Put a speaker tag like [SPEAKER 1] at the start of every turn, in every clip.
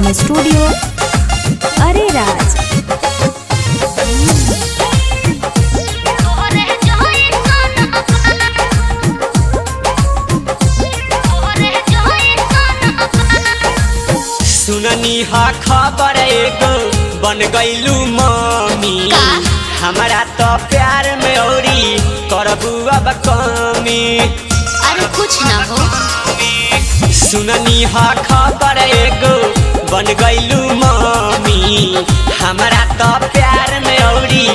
[SPEAKER 1] Recording studio Areraj.
[SPEAKER 2] सुननी हा खबर एगो बन गईलू मम्मी, हमारा तो प्यार में औरी करबू अब कमी।
[SPEAKER 3] अरे कुछ ना हो।
[SPEAKER 2] सुननी हा खबर एगो बन गईलू मम्मी, हमारा तो प्यार में औरी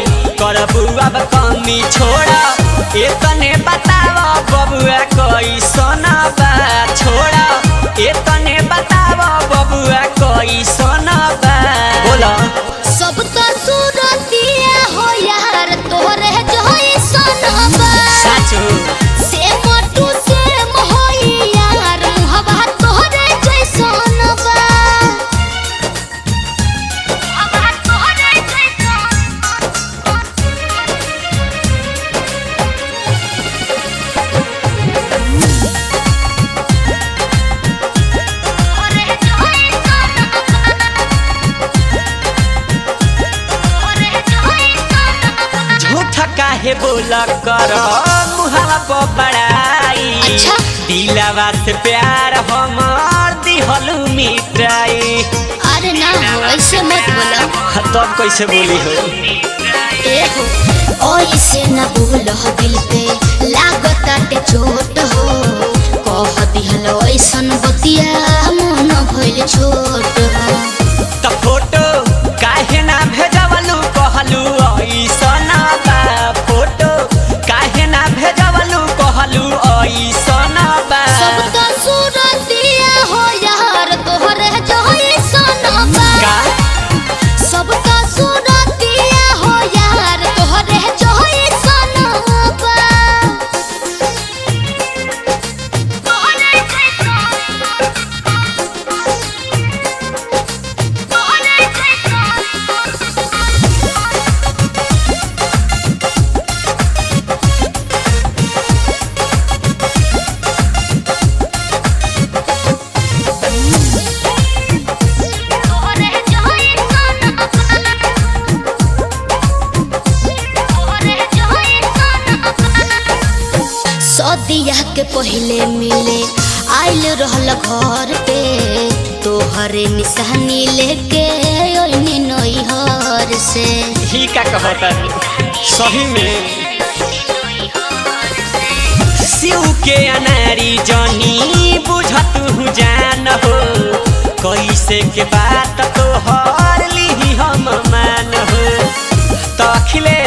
[SPEAKER 2] करबू अब कमी। छोड़ा एतने बतावा बबुआ कैसन बा, छोड़ा एतने बतावा बबुआ कैसन बा। बोला
[SPEAKER 3] सब तो सूरतिया हो यार तोरे जइसन बा।
[SPEAKER 2] साचो
[SPEAKER 3] से मोटू से मोही यार मुहबा तोरे जइसन बा। मुहबा तोरे जइसन।
[SPEAKER 2] झूठा काहे बोला कर मुहला पर बड़ाई।
[SPEAKER 3] अच्छा?
[SPEAKER 2] दिलवा से प्यार हमार दिहलू मिटाई।
[SPEAKER 3] अरे ना हो ऐसे मत बोला।
[SPEAKER 2] तब कैसे बोली हो?
[SPEAKER 3] ए हो ऐसे ना बोलो दिल पे लागताटे चोट हो। कह दिहलो ऐसन बतिया मन भइल छोट हो।
[SPEAKER 2] त फोटो काहे ना भेजवलू कहलू ऐसन बा। फोटो काहे ना भेजवलू कहलू ऐसन बा।
[SPEAKER 3] सब तो सूरतिया हो यार तोहरे जइसन बा।
[SPEAKER 2] का
[SPEAKER 3] सब तो सूरतिया हो यार तोहरे जइसन बा। तोहरे जइसन। तोहरे जइसन। तोहरे जइसन। तोहरे जइसन। सदिया के पहले मिले आइल रहल घर पे, तोहरे निशानी लेके ओइनी नैहर से।
[SPEAKER 2] ही का कहता सही में शिव के अनारी जानी बुझत हूँ जान हो। कैसे के बात तो हर ली हम मान हो। तो अखिले